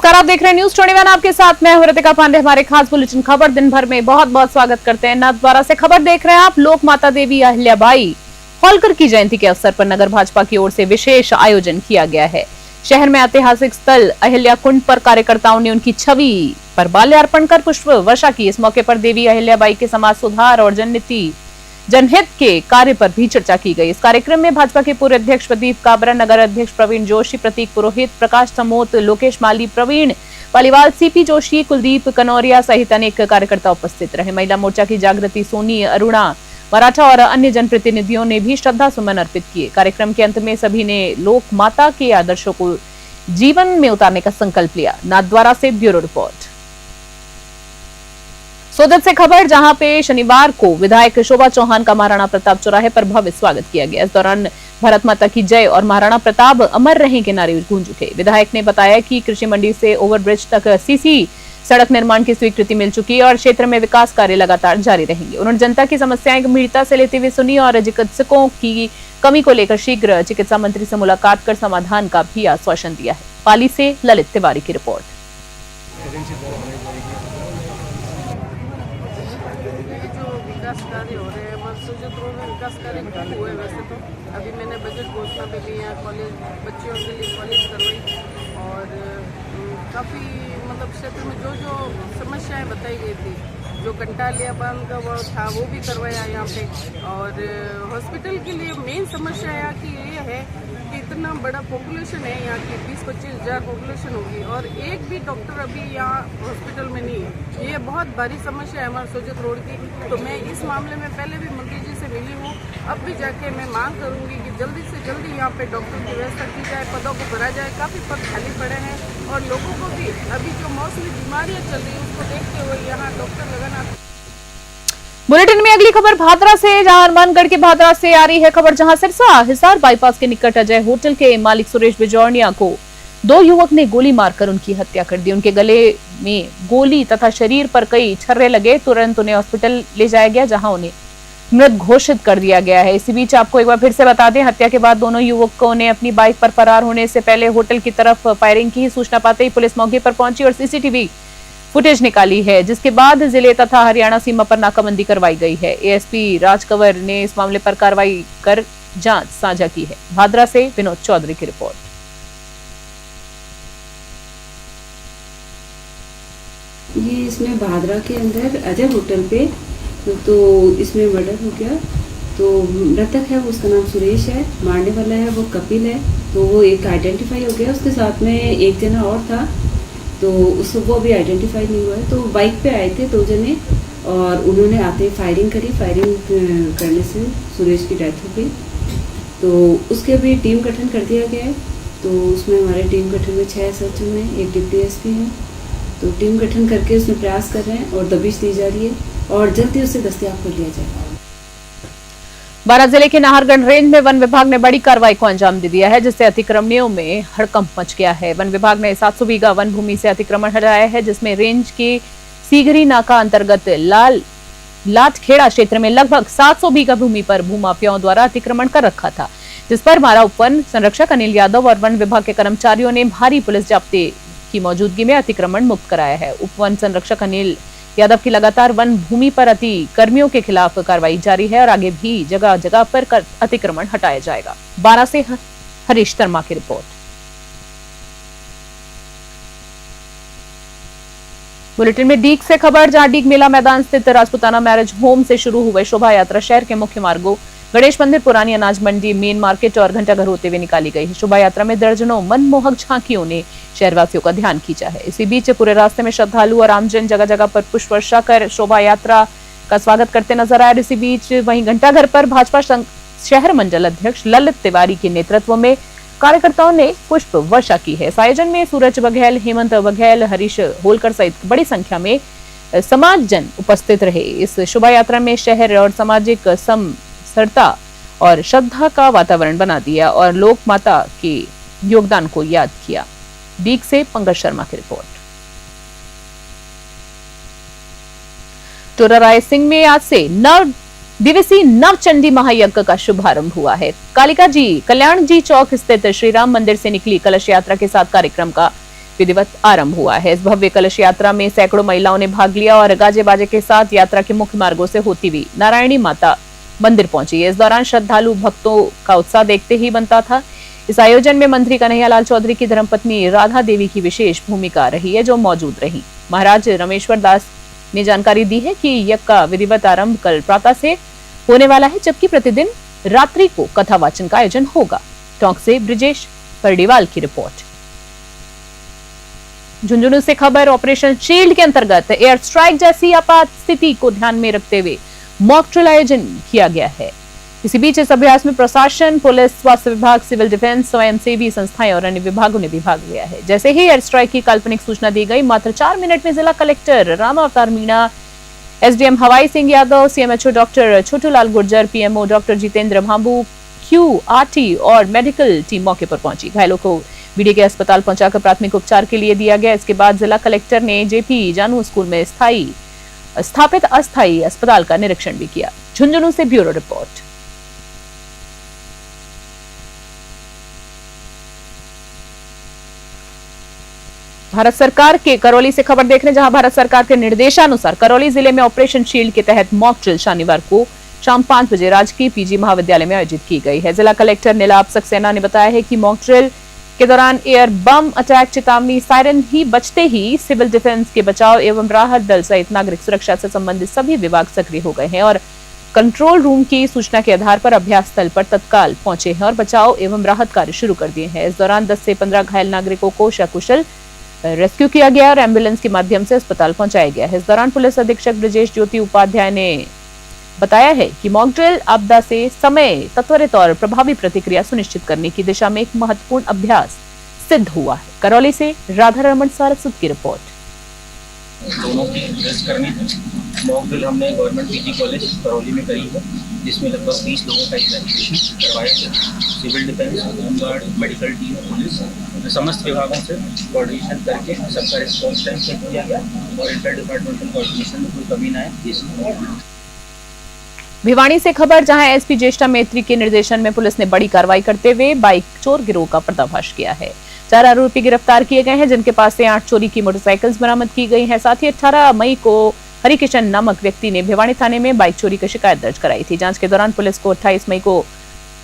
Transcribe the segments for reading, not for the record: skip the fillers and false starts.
नमस्कार, आप देख रहे हैं न्यूज 21। आपके साथ मैं हूं रितिका पांडे। हमारे खास बुलेटिन खबर दिन भर में बहुत बहुत स्वागत करते हैं। नाथद्वारा से खबर देख रहे हैं आप। लोक माता देवी अहिल्याबाई होलकर की जयंती के अवसर पर नगर भाजपा की ओर से विशेष आयोजन किया गया है। शहर में ऐतिहासिक स्थल अहिल्या कुंड पर कार्यकर्ताओं ने उनकी छवि पर माल्यार्पण कर पुष्प वर्षा की। इस मौके पर देवी अहिल्याबाई के समाज सुधार और जनहित के कार्य पर भी चर्चा की गई। इस कार्यक्रम में भाजपा के पूर्व अध्यक्ष प्रदीप काबरा, नगर अध्यक्ष प्रवीण जोशी, प्रतीक पुरोहित, प्रकाश समोत, लोकेश माली, प्रवीण पालीवाल, सीपी जोशी, कुलदीप कनौरिया सहित अनेक कार्यकर्ता उपस्थित रहे। महिला मोर्चा की जागृति सोनी, अरुणा मराठा और अन्य जनप्रतिनिधियों ने भी श्रद्धा सुमन अर्पित किए। कार्यक्रम के अंत में सभी ने लोक माता के आदर्शों को जीवन में उतारने का संकल्प लिया। नाथद्वारा से ब्यूरो रिपोर्ट। सोदत से खबर, जहां पे शनिवार को विधायक शोभा चौहान का महाराणा प्रताप चौराहे पर भव्य स्वागत किया गया। इस दौरान भारत माता की जय और महाराणा प्रताप अमर रहे के नारे गूंज उठे। विधायक ने बताया कि कृषि मंडी से ओवरब्रिज तक सीसी सड़क निर्माण की स्वीकृति मिल चुकी है और क्षेत्र में विकास कार्य लगातार जारी रहेंगे। उन्होंने जनता की समस्याएं गंभीरता से लेते हुए सुनी और चिकित्सकों की कमी को लेकर शीघ्र चिकित्सा मंत्री से मुलाकात कर समाधान का भी आश्वासन दिया है। पाली से ललित तिवारी की रिपोर्ट। विकास कार्य हो रहे हैं, सुजित रोड में विकास कार्य खूब हुए। वैसे तो अभी मैंने बजट घोषणा पे ली है, कॉलेज बच्चियों के लिए कॉलेज करवाई और काफ़ी मतलब क्षेत्र में जो जो समस्याएं बताई गई थी, जो कंटालिया बांध का वो था वो भी करवाया यहाँ पे। और हॉस्पिटल के लिए मेन समस्या यहाँ की ये है कि इतना बड़ा पॉपुलेशन है यहाँ की, 20-25 हज़ार पॉपुलेशन होगी और एक भी डॉक्टर अभी यहाँ हॉस्पिटल में नहीं है। ये बहुत भारी समस्या है हमारे सोजत रोड की। तो मैं इस मामले में पहले भी मंत्री जी से मिली हूँ, अब भी जाके मैं मांग करूँगी कि जल्दी से जल्दी यहाँ पे डॉक्टर की व्यवस्था की जाए, पदों को भरा जाए। काफ़ी पद खाली पड़े हैं और लोगों को भी अभी जो मौसमी बीमारियाँ चल रही है उसको देखते हुए यहाँ डॉक्टर लगाना। बुलेटिन में अगली खबर भादरा से, जहां हनुमानगढ़ के भादरा से आ रही है खबर, जहां सिरसा हिसार बाईपास के निकट अजय होटल के मालिक सुरेश बिजौर्निया को दो युवक ने गोली मारकर उनकी हत्या कर दी। उनके गले में गोली तथा शरीर पर कई छर्रे लगे। तुरंत उन्हें हॉस्पिटल ले जाया गया, जहां उन्हें मृत घोषित कर दिया गया है। इसी बीच आपको एक बार फिर से बता दें, हत्या के बाद दोनों युवकों ने अपनी बाइक पर फरार होने से पहले होटल की तरफ फायरिंग की। सूचना पाते ही पुलिस मौके पर पहुंची और सीसीटीवी फुटेज निकाली है, जिसके बाद जिले तथा हरियाणा सीमा पर नाकाबंदी करवाई गई है। एएसपी राजकंवर ने इस मामले पर कार्रवाई कर जांच साझा की है। भादरा से विनोद चौधरी की रिपोर्ट। ये इसमें भादरा के अंदर अजय होटल पे तो इसमें मर्डर हो गया। तो मृतक है, उसका नाम सुरेश है, मारने वाला है वो कपिल है। तो वो एक आइडेंटिफाई हो गया, उसके साथ में एक जना और था, तो उसको वो अभी आइडेंटिफाई नहीं हुआ है। तो बाइक पे आए थे दो जने और उन्होंने आते फायरिंग करी। फायरिंग करने से सुरेश की डेथ हो गई। तो उसके अभी टीम गठन कर दिया गया है। तो उसमें हमारे टीम गठन में 6 SHO हैं, एक डिप्टी एसपी है। तो टीम गठन करके उसमें प्रयास कर रहे हैं और दबिश दी जा रही है और जल्दी उसे दस्तयाब कर लिया जाएगा। बारां जिले के नाहरगढ़ रेंज में वन विभाग ने बड़ी कार्रवाई को अंजाम दे दिया है, जिससे अतिक्रमणियों में हड़कंप मच गया है। वन विभाग ने 700 बीघा वन भूमि से अतिक्रमण हटाया है, जिसमें रेंज के सीगरी नाका अंतर्गत लाटखेड़ा क्षेत्र में लगभग 700 बीघा भूमि पर भूमाफियाओं द्वारा अतिक्रमण कर रखा था, जिस पर मारा उपवन संरक्षक अनिल यादव और वन विभाग के कर्मचारियों ने भारी पुलिस जाब्ते की मौजूदगी में अतिक्रमण मुक्त कराया है। उपवन संरक्षक अनिल यादव की लगातार वन भूमि पर अतिक्रमियों के खिलाफ कार्रवाई जारी है और आगे भी जगह जगह पर अतिक्रमण हटाया जाएगा। बारां से हरीश शर्मा की रिपोर्ट। बुलेटिन में डीग से खबर, जहां डीग मेला मैदान स्थित राजपुताना मैरिज होम से शुरू हुए शोभा यात्रा शहर के मुख्य मार्गों गणेश मंदिर, पुरानी अनाज मंडी, मेन मार्केट और घंटाघर होते हुए निकाली गई। शोभा यात्रा में दर्जनों मनमोहक झांकियों ने शहरवासियों का ध्यान खींचा है। इसी बीच पूरे रास्ते में श्रद्धालु और आमजन जगह जगह पर पुष्प वर्षा कर शोभा यात्रा का स्वागत करते नजर आए। इसी बीच वहीं घंटाघर पर भाजपा शहर मंडल अध्यक्ष ललित तिवारी के नेतृत्व में कार्यकर्ताओं ने पुष्प वर्षा की है। इस आयोजन में सूरज बघेल, हेमंत बघेल, हरीश होलकर सहित बड़ी संख्या में समाज जन उपस्थित रहे। इस शोभा यात्रा में शहर और सामाजिक समरसता और श्रद्धा का वातावरण बना दिया और लोक माता के योगदान को याद किया। डीग से पंकज शर्मा की रिपोर्ट। टोरा रायसिंह में आज से दिवसीय नवचंडी महायज्ञ का शुभारंभ हुआ है। कालिका जी कल्याण जी चौक स्थित श्री राम मंदिर से निकली कलश यात्रा के साथ कार्यक्रम का विधिवत आरंभ हुआ है। इस भव्य कलश यात्रा में सैकड़ों महिलाओं ने भाग लिया और गाजे बाजे के साथ यात्रा के मुख्य मार्गों से होती हुई नारायणी माता मंदिर पहुंची। इस दौरान श्रद्धालु भक्तों का उत्साह देखते ही बनता था। इस आयोजन में मंत्री कन्हैयालाल चौधरी की धर्मपत्नी राधा देवी की विशेष भूमिका रही है, जो मौजूद रही। महाराज रमेश्वर दास ने जानकारी दी है कि यज्ञ का विधिवत आरंभ कल प्रातः से होने वाला है, जबकि प्रतिदिन रात्रि को कथा वाचन का आयोजन होगा। टोंक से ब्रिजेश परडीवाल की रिपोर्ट। झुंझुनू से खबर, ऑपरेशन शील्ड के अंतर्गत एयर स्ट्राइक जैसी आपात स्थिति को ध्यान में रखते हुए मॉक ड्रिल आयोजन किया गया है। इसी बीच इस अभ्यास में प्रशासन, पुलिस, स्वास्थ्य विभाग, सिविल डिफेंस, स्वयंसेवी संस्थाएं और अन्य विभागों ने भी भाग लिया है। जैसे ही एयर स्ट्राइक की काल्पनिक सूचना दी गई, मात्र 4 मिनट में जिला कलेक्टर राम अवतार मीणा, एसडीएम हवाई Singh Yadav, CMHO doctor Chhotulal Gurjar, PMO doctor Jitendra Bhambhu, QRT और मेडिकल टीम मौके पर पहुंची। घायलों को बीडीके अस्पताल पहुंचाकर प्राथमिक उपचार के लिए दिया गया। इसके बाद जिला कलेक्टर ने जेपी जानू स्कूल में स्थापित अस्थायी अस्पताल का निरीक्षण भी किया। झुंझुनू से ब्यूरो रिपोर्ट। भारत सरकार के करौली से खबर देख रहे हैं, जहां भारत सरकार के निर्देशानुसार करौली जिले में ऑपरेशन शील्ड के तहत मॉक ड्रिल शनिवार को शाम 5 बजे राजकीय पीजी महाविद्यालय में आयोजित की गई है। जिला कलेक्टर नीलाभ सक्सेना ने बताया है कि मॉक ड्रिल के दौरान एयर बम अटैक चेतावनी सायरन ही बजते ही सिविल डिफेंस के बचाव एवं राहत दल सहित नागरिक सुरक्षा से संबंधित सभी विभाग सक्रिय हो गए हैं और कंट्रोल रूम की सूचना के आधार पर अभ्यास स्थल पर तत्काल पहुंचे हैं और बचाव एवं राहत कार्य शुरू कर दिए हैं। इस दौरान 10 से 15 घायल नागरिकों को सकुशल रेस्क्यू किया गया और एम्बुलेंस के माध्यम से अस्पताल पहुंचाया गया है। इस दौरान पुलिस अधीक्षक ब्रजेश ज्योति उपाध्याय ने बताया है कि मॉक ड्रिल आपदा से समय, त्वरित और प्रभावी प्रतिक्रिया सुनिश्चित करने की दिशा में एक महत्वपूर्ण अभ्यास सिद्ध हुआ है। करौली से राधा रमन सारस्वत की रिपोर्ट। दोनों की ड्रिल्स करनी है। मॉक ड्रिल हमने गवर्नमेंट पीजी कॉलेज करौली में करी है, जिसमें लगभग 20 लोगों का इवैक्यूएशन करवाया गया। Civil defence, home guard, medical team, police, समस्त विभागों से कोऑर्डिनेशन करके सबका रिस्पॉन्स टाइम चेक किया गया और इंटर डिपार्टमेंटल कोऑर्डिनेशन में कोई कमी न आए। भिवाड़ी से खबर, जहां एसपी ज्येष्ठा मैत्री के निर्देशन में पुलिस ने बड़ी कार्रवाई करते हुए बाइक चोर गिरोह का पर्दाफाश किया है। 4 आरोपी गिरफ्तार किए गए हैं, जिनके पास से 8 चोरी की मोटरसाइकिल्स बरामद की गई हैं। साथ ही 18 मई को हरिकिशन नामक व्यक्ति ने भिवाड़ी थाने में बाइक चोरी की शिकायत दर्ज कराई थी। जांच के दौरान पुलिस को 28 मई को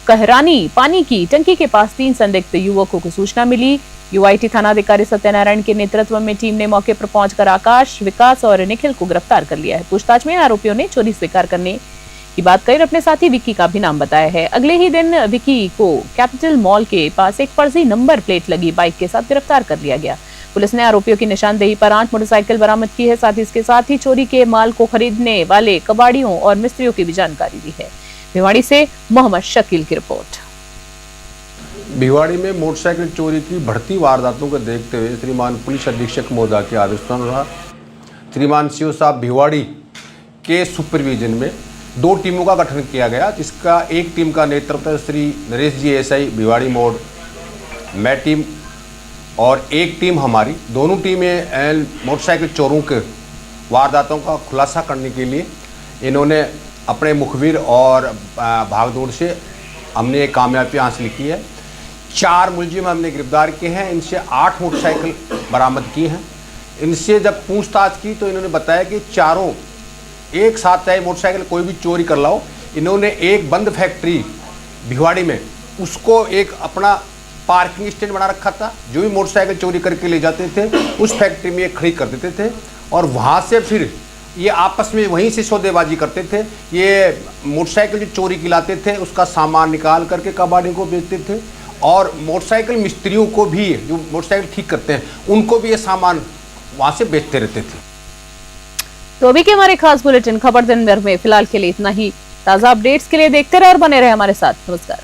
कहरानी पानी की टंकी के पास 3 संदिग्ध युवकों की सूचना मिली। यूआईटी थानाधिकारी सत्यनारायण के नेतृत्व में टीम ने मौके पर पहुंचकर आकाश, विकास और निखिल को गिरफ्तार कर लिया है। पूछताछ में आरोपियों ने चोरी स्वीकार करने की बात कही और अपने साथी विक्की का भी नाम बताया है। अगले ही दिन विक्की को कैपिटल मॉल के पास एक फर्जी नंबर प्लेट लगी बाइक के साथ गिरफ्तार कर लिया गया। पुलिस ने आरोपियों की निशानदेही पर 8 मोटरसाइकिल बरामद की है। साथ ही इसके साथ ही चोरी के माल को खरीदने वाले कबाड़ियों और मिस्त्रियों की भी जानकारी दी है। भिवाड़ी से मोहम्मद शकील की रिपोर्ट। भिवाड़ी में मोटरसाइकिल चोरी की बढ़ती वारदातों को देखते हुए श्रीमान पुलिस अधीक्षक महोदय के आदेशानुसार श्रीमान सीओ साहब भिवाड़ी के सुपरविजन में 2 टीमों का गठन किया गया, जिसका एक टीम का नेतृत्व श्री नरेश जी एसआई भिवाड़ी मोड़, मैं टीम और एक टीम हमारी। दोनों टीमें मोटरसाइकिल चोरों के वारदातों का खुलासा करने के लिए इन्होंने अपने मुखबिर और भागदौड़ से हमने एक कामयाबी हासिल की है। 4 मुलजिम हमने गिरफ्तार किए हैं, इनसे 8 मोटरसाइकिल बरामद की हैं। इनसे जब पूछताछ की तो इन्होंने बताया कि चारों एक साथ चाहे मोटरसाइकिल कोई भी चोरी कर लाओ। इन्होंने एक बंद फैक्ट्री भिवाड़ी में उसको एक अपना पार्किंग स्टैंड बना रखा था। जो भी मोटरसाइकिल चोरी करके ले जाते थे उस फैक्ट्री में ये खड़ी कर देते थे और वहाँ से फिर ये आपस में वहीं से सौदेबाजी करते थे। ये मोटरसाइकिल जो चोरी की लाते थे उसका सामान निकाल करके कबाड़ी को बेचते थे और मोटरसाइकिल मिस्त्रियों को भी, जो मोटरसाइकिल ठीक करते हैं, उनको भी ये सामान वहाँ से बेचते रहते थे। तो अभी के हमारे खास बुलेटिन खबर दिन भर में फिलहाल के लिए इतना ही। ताजा अपडेट्स के लिए देखते रहे और बने रहे हमारे साथ। नमस्कार।